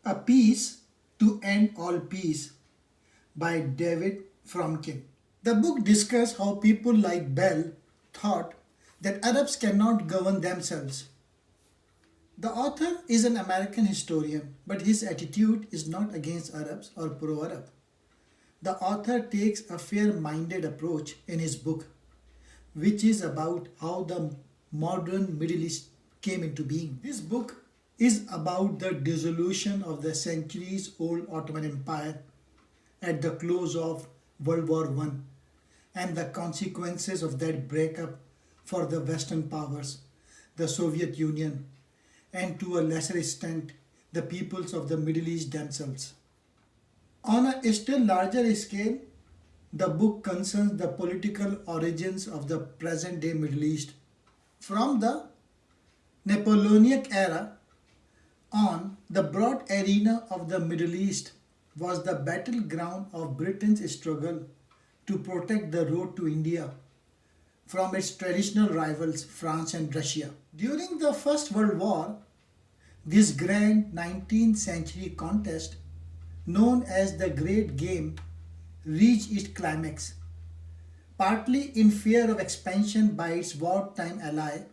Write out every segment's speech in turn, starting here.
A Peace to End All Peace by David Fromkin. The book discusses how people like Bell thought that Arabs cannot govern themselves. The author is an American historian, but his attitude is not against Arabs or pro Arab. The author takes a fair minded approach in his book, which is about how the modern Middle East came into being. This book is about the dissolution of the centuries old Ottoman Empire at the close of World War I and the consequences of that breakup for the Western powers, the Soviet Union, and to a lesser extent, the peoples of the Middle East themselves. On a still larger scale, the book concerns the political origins of the present day Middle East. From the Napoleonic era on, the broad arena of the Middle East was the battleground of Britain's struggle to protect the road to India from its traditional rivals France and Russia. During the First World War, this grand 19th century contest, known as the Great Game, reached its climax, partly in fear of expansion by its wartime ally,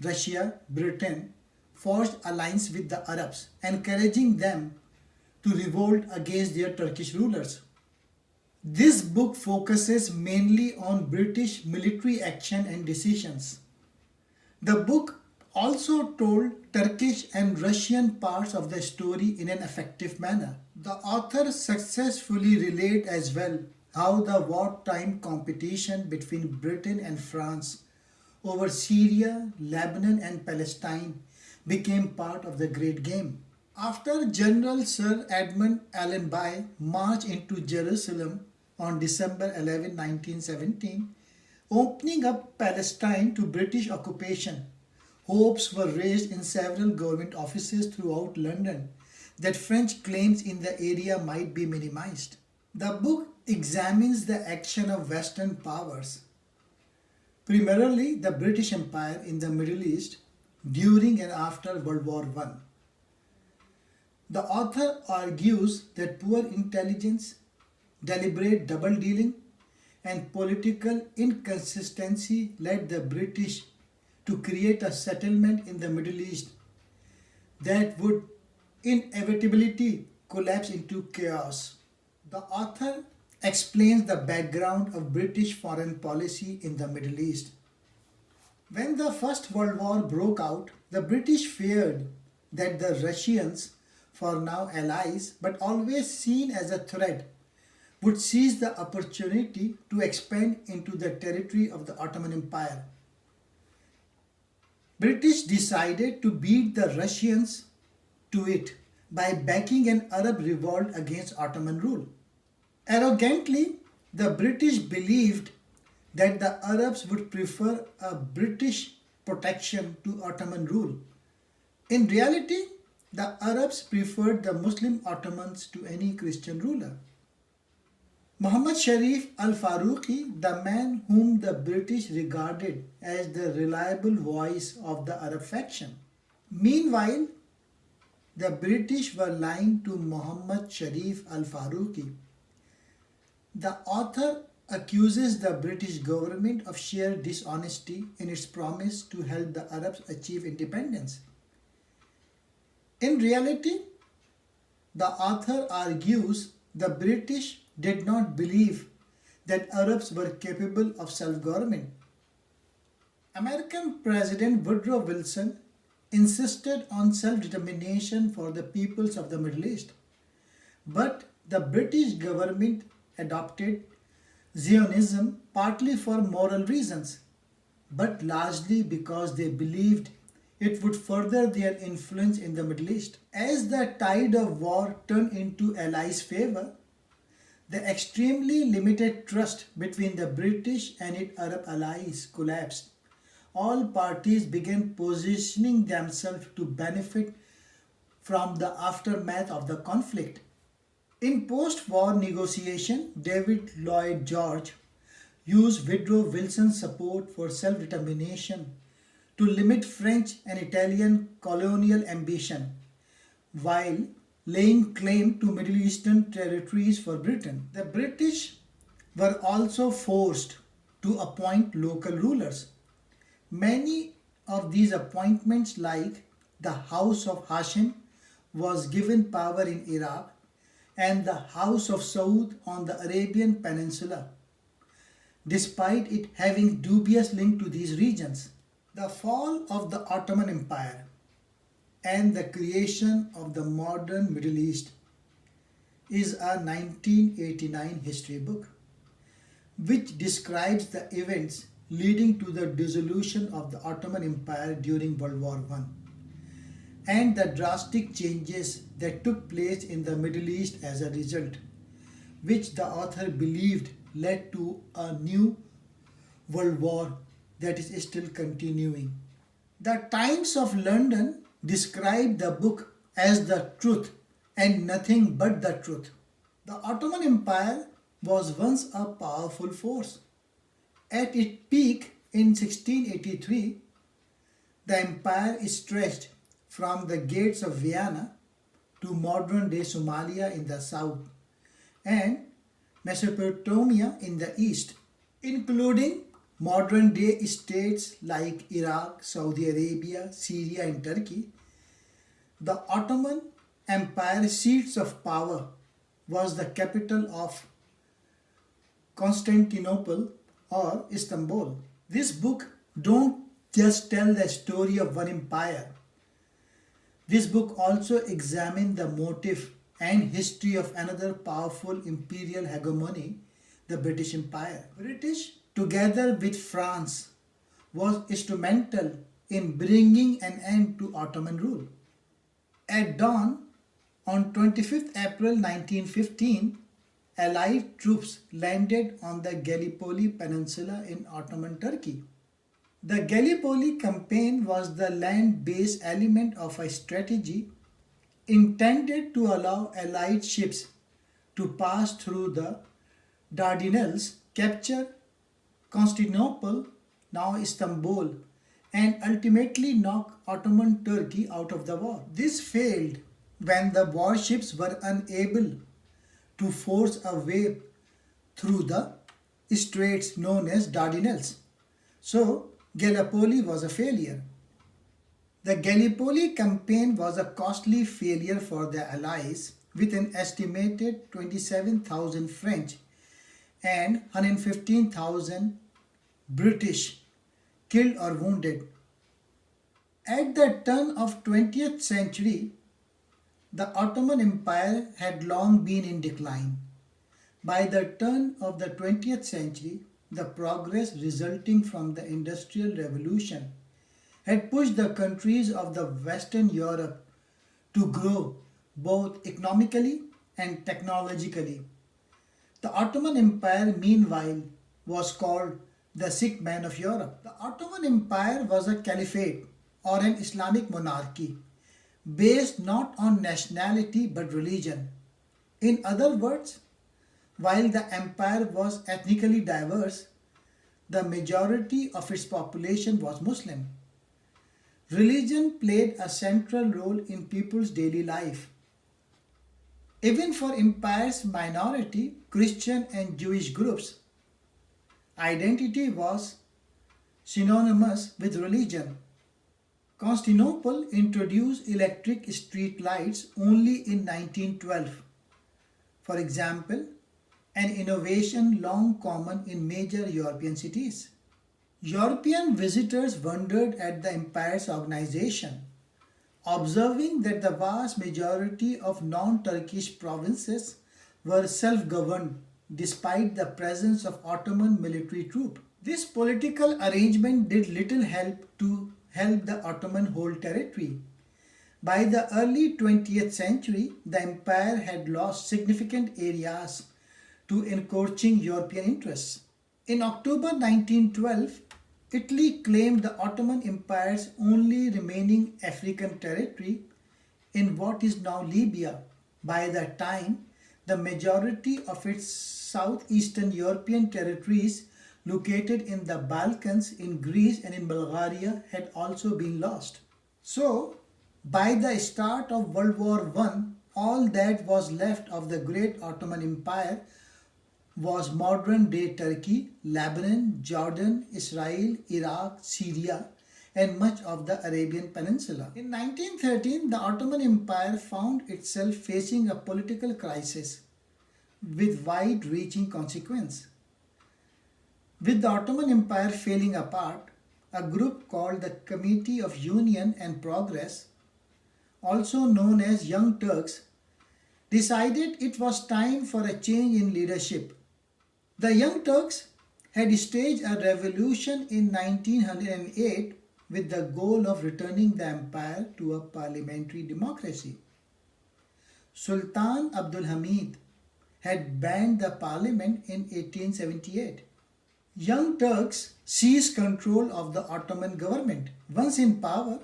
Russia. Britain forged alliance with the Arabs, encouraging them to revolt against their Turkish rulers. This book focuses mainly on British military action and decisions. The book also told Turkish and Russian parts of the story in an effective manner. The author successfully relayed as well how the wartime competition between Britain and France over Syria, Lebanon, and Palestine became part of the Great Game. After General Sir Edmund Allenby marched into Jerusalem on December 11, 1917, opening up Palestine to British occupation, hopes were raised in several government offices throughout London that French claims in the area might be minimized. The book examines the action of Western powers, primarily the British Empire in the Middle East during and after World War I. The author argues that poor intelligence, deliberate double dealing, and political inconsistency led the British to create a settlement in the Middle East that would inevitably collapse into chaos. The author explains the background of British foreign policy in the Middle East. When the First World War broke out, the British feared that the Russians, for now allies but always seen as a threat, would seize the opportunity to expand into the territory of the Ottoman Empire. British decided to beat the Russians to it by backing an Arab revolt against Ottoman rule. Arrogantly, the British believed that the Arabs would prefer a British protection to Ottoman rule. In reality, the Arabs preferred the Muslim Ottomans to any Christian ruler. Muhammad Sharif al-Faruqi, the man whom the British regarded as the reliable voice of the Arab faction. Meanwhile, the British were lying to Muhammad Sharif al-Faruqi. The author accuses the British government of sheer dishonesty in its promise to help the Arabs achieve independence. In reality, the author argues the British did not believe that Arabs were capable of self-government. American President Woodrow Wilson insisted on self-determination for the peoples of the Middle East, but the British government adopted Zionism partly for moral reasons, but largely because they believed it would further their influence in the Middle East. As the tide of war turned into Allies' favor, the extremely limited trust between the British and its Arab allies collapsed. All parties began positioning themselves to benefit from the aftermath of the conflict. In post-war negotiation, David Lloyd George used Woodrow Wilson's support for self-determination to limit French and Italian colonial ambition, while laying claim to Middle Eastern territories for Britain. The British were also forced to appoint local rulers. Many of these appointments, like the House of Hashim, was given power in Iraq, and the House of Saud on the Arabian Peninsula, despite it having dubious link to these regions. The fall of the Ottoman Empire and the creation of the modern Middle East is a 1989 history book which describes the events leading to the dissolution of the Ottoman Empire during World War I and the drastic changes that took place in the Middle East as a result, which the author believed led to a new world war that is still continuing. The Times of London described the book as the truth and nothing but the truth. The Ottoman Empire was once a powerful force. At its peak in 1683, the empire stretched from the gates of Vienna to modern-day Somalia in the south and Mesopotamia in the east, including modern-day states like Iraq, Saudi Arabia, Syria and Turkey. The Ottoman Empire's seats of power was the capital of Constantinople or Istanbul. This book don't just tell the story of one empire. This book also examines the motive and history of another powerful imperial hegemony, the British Empire. British, together with France, was instrumental in bringing an end to Ottoman rule. At dawn, on 25th April 1915, Allied troops landed on the Gallipoli Peninsula in Ottoman Turkey. The Gallipoli campaign was the land-based element of a strategy intended to allow Allied ships to pass through the Dardanelles, capture Constantinople, now Istanbul, and ultimately knock Ottoman Turkey out of the war. This failed when the warships were unable to force a way through the straits known as Dardanelles. So, Gallipoli was a failure. The Gallipoli campaign was a costly failure for the Allies, with an estimated 27,000 French and 115,000 British killed or wounded. At the turn of 20th century, the Ottoman Empire had long been in decline. By the turn of the 20th century, the progress resulting from the Industrial Revolution had pushed the countries of the Western Europe to grow both economically and technologically. The Ottoman Empire, meanwhile, was called the sick man of Europe. The Ottoman Empire was a caliphate or an Islamic monarchy based not on nationality but religion. In other words, while the empire was ethnically diverse, the majority of its population was Muslim. Religion played a central role in people's daily life. Even for empire's minority, Christian and Jewish groups, identity was synonymous with religion. Constantinople introduced electric street lights only in 1912. For example, an innovation long common in major European cities. European visitors wondered at the empire's organization, observing that the vast majority of non-Turkish provinces were self-governed despite the presence of Ottoman military troops. This political arrangement did little to help the Ottoman hold territory. By the early 20th century, the empire had lost significant areas to encroaching European interests. In October 1912, Italy claimed the Ottoman Empire's only remaining African territory in what is now Libya. By that time, the majority of its southeastern European territories located in the Balkans, in Greece and in Bulgaria had also been lost. So, by the start of World War I, all that was left of the great Ottoman Empire was modern-day Turkey, Lebanon, Jordan, Israel, Iraq, Syria, and much of the Arabian Peninsula. In 1913, the Ottoman Empire found itself facing a political crisis with wide-reaching consequences. With the Ottoman Empire falling apart, a group called the Committee of Union and Progress, also known as Young Turks, decided it was time for a change in leadership. The Young Turks had staged a revolution in 1908 with the goal of returning the empire to a parliamentary democracy. Sultan Abdul Hamid had banned the parliament in 1878. Young Turks seized control of the Ottoman government. Once in power,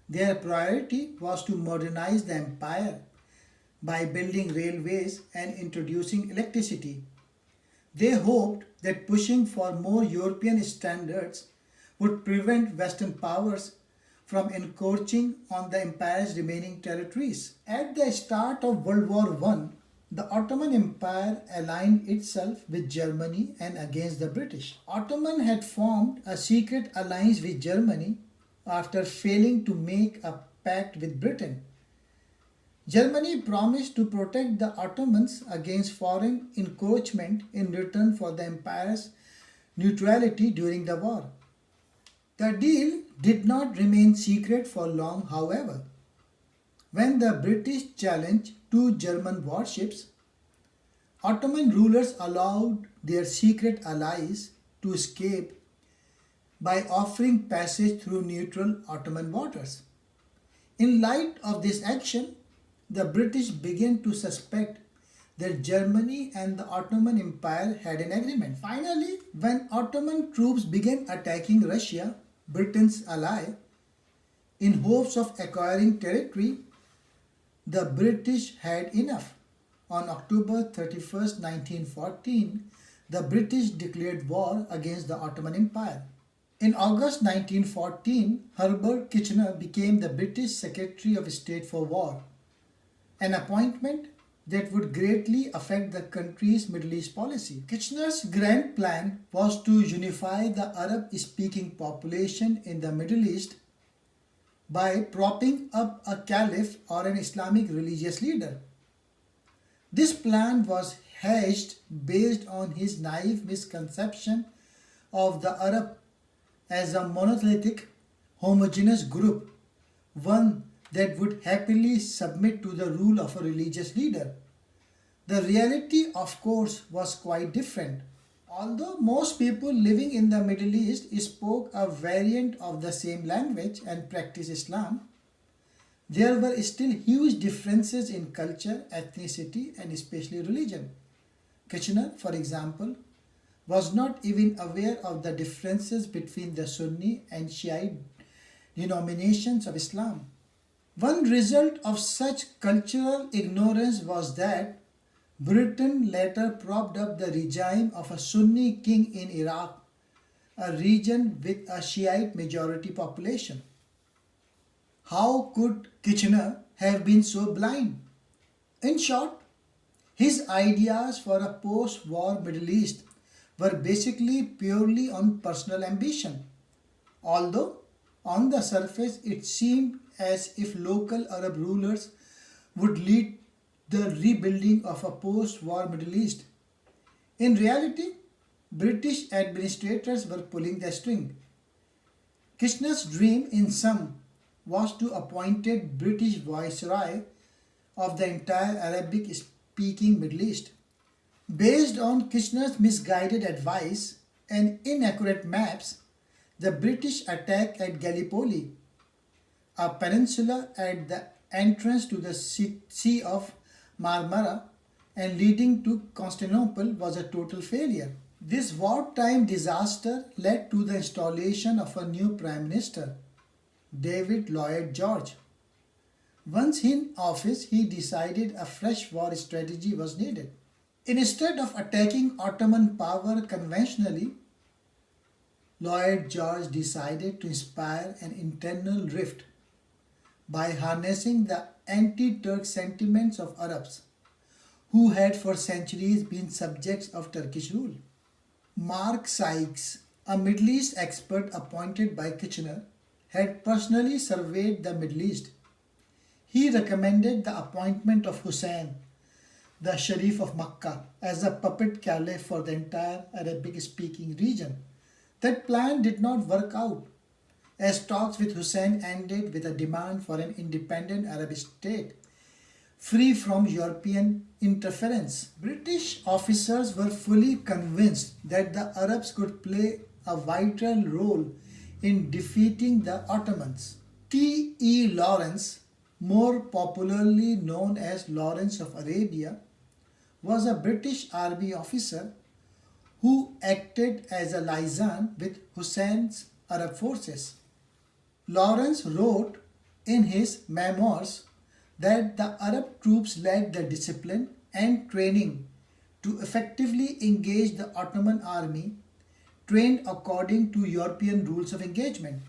their priority was to modernize the empire by building railways and introducing electricity. They hoped that pushing for more European standards would prevent Western powers from encroaching on the empire's remaining territories. At the start of World War I, the Ottoman Empire aligned itself with Germany and against the British. Ottoman had formed a secret alliance with Germany after failing to make a pact with Britain. Germany promised to protect the Ottomans against foreign encroachment in return for the empire's neutrality during the war. The deal did not remain secret for long, however. When the British challenged two German warships, Ottoman rulers allowed their secret allies to escape by offering passage through neutral Ottoman waters. In light of this action, the British began to suspect that Germany and the Ottoman Empire had an agreement. Finally, when Ottoman troops began attacking Russia, Britain's ally, in hopes of acquiring territory, the British had enough. On October 31st, 1914, the British declared war against the Ottoman Empire. In August 1914, Herbert Kitchener became the British Secretary of State for War, an appointment that would greatly affect the country's Middle East policy. Kitchener's grand plan was to unify the Arab-speaking population in the Middle East by propping up a caliph or an Islamic religious leader. This plan was hatched based on his naive misconception of the Arab as a monolithic, homogeneous group, one that would happily submit to the rule of a religious leader. The reality, of course, was quite different. Although most people living in the Middle East spoke a variant of the same language and practiced Islam, there were still huge differences in culture, ethnicity, and especially religion. Kitchener, for example, was not even aware of the differences between the Sunni and Shiite denominations of Islam. One result of such cultural ignorance was that Britain later propped up the regime of a Sunni king in Iraq, a region with a Shiite majority population. How could Kitchener have been so blind? In short, his ideas for a post-war Middle East were basically purely on personal ambition, although on the surface it seemed as if local Arab rulers would lead the rebuilding of a post-war Middle East. In reality, British administrators were pulling the string. Kitchener's dream, in sum, was to appoint British Viceroy of the entire Arabic-speaking Middle East. Based on Kitchener's misguided advice and inaccurate maps, the British attack at Gallipoli, a peninsula at the entrance to the Sea of Marmara and leading to Constantinople, was a total failure. This wartime disaster led to the installation of a new Prime Minister, David Lloyd George. Once in office, he decided a fresh war strategy was needed. Instead of attacking Ottoman power conventionally, Lloyd George decided to inspire an internal rift by harnessing the anti-Turk sentiments of Arabs who had for centuries been subjects of Turkish rule. Mark Sykes, a Middle East expert appointed by Kitchener, had personally surveyed the Middle East. He recommended the appointment of Hussein, the Sharif of Makkah, as a puppet caliph for the entire Arabic-speaking region. That plan did not work out, as talks with Hussein ended with a demand for an independent Arab state, free from European interference. British officers were fully convinced that the Arabs could play a vital role in defeating the Ottomans. T. E. Lawrence, more popularly known as Lawrence of Arabia, was a British army officer who acted as a liaison with Hussein's Arab forces. Lawrence wrote in his memoirs that the Arab troops lacked the discipline and training to effectively engage the Ottoman army, trained according to European rules of engagement.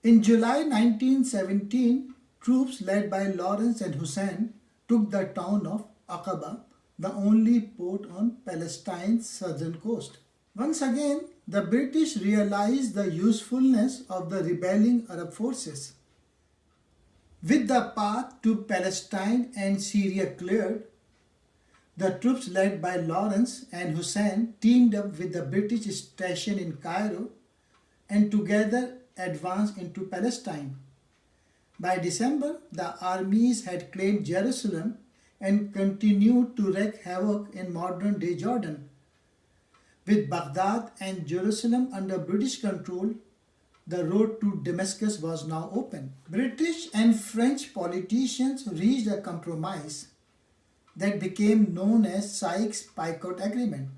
In July 1917, troops led by Lawrence and Hussein took the town of Aqaba, the only port on Palestine's southern coast. Once again, the British realized the usefulness of the rebelling Arab forces. With the path to Palestine and Syria cleared, the troops led by Lawrence and Hussein teamed up with the British station in Cairo and together advanced into Palestine. By December, the armies had claimed Jerusalem and continued to wreak havoc in modern-day Jordan. With Baghdad and Jerusalem under British control, the road to Damascus was now open. British and French politicians reached a compromise that became known as Sykes-Picot Agreement.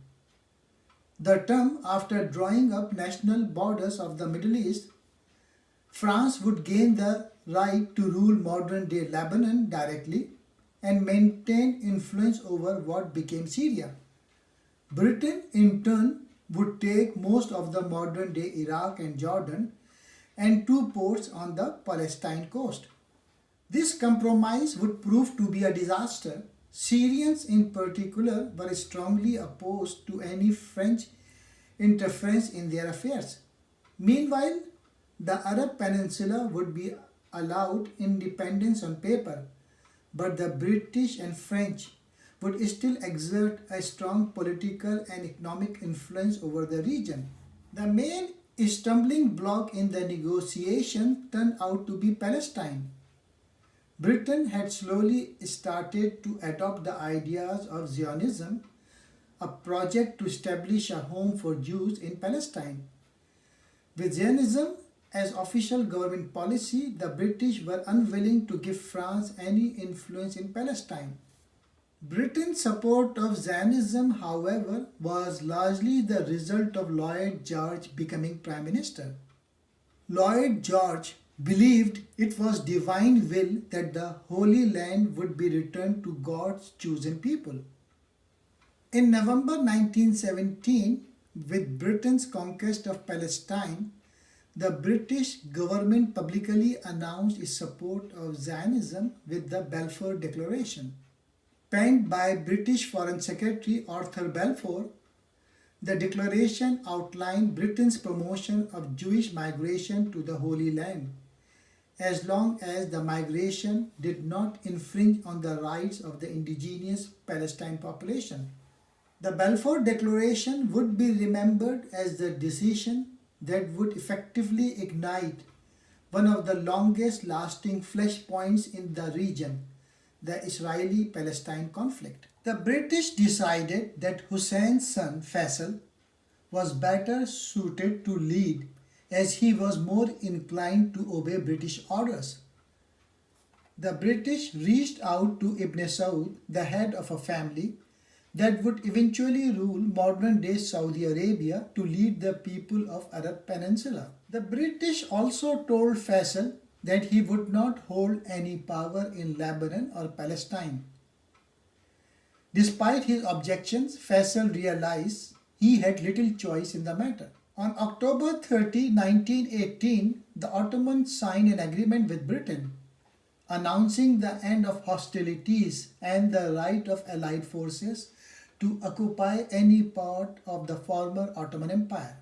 The term, after drawing up national borders of the Middle East, France would gain the right to rule modern-day Lebanon directly and maintain influence over what became Syria. Britain, in turn, would take most of the modern-day Iraq and Jordan and two ports on the Palestine coast. This compromise would prove to be a disaster. Syrians in particular were strongly opposed to any French interference in their affairs. Meanwhile, the Arab Peninsula would be allowed independence on paper, but the British and French would still exert a strong political and economic influence over the region. The main stumbling block in the negotiation turned out to be Palestine. Britain had slowly started to adopt the ideas of Zionism, a project to establish a home for Jews in Palestine. With Zionism as official government policy, the British were unwilling to give France any influence in Palestine. Britain's support of Zionism, however, was largely the result of Lloyd George becoming Prime Minister. Lloyd George believed it was divine will that the Holy Land would be returned to God's chosen people. In November 1917, with Britain's conquest of Palestine, the British government publicly announced its support of Zionism with the Balfour Declaration. Penned by British Foreign Secretary Arthur Balfour, the declaration outlined Britain's promotion of Jewish migration to the Holy Land, as long as the migration did not infringe on the rights of the indigenous Palestine population. The Balfour Declaration would be remembered as the decision that would effectively ignite one of the longest lasting flashpoints in the region, the Israeli-Palestine conflict. The British decided that Hussein's son Faisal was better suited to lead, as he was more inclined to obey British orders. The British reached out to Ibn Saud, the head of a family that would eventually rule modern-day Saudi Arabia, to lead the people of Arab Peninsula. The British also told Faisal that he would not hold any power in Lebanon or Palestine. Despite his objections, Faisal realized he had little choice in the matter. On October 30, 1918, the Ottomans signed an agreement with Britain, announcing the end of hostilities and the right of Allied forces to occupy any part of the former Ottoman Empire.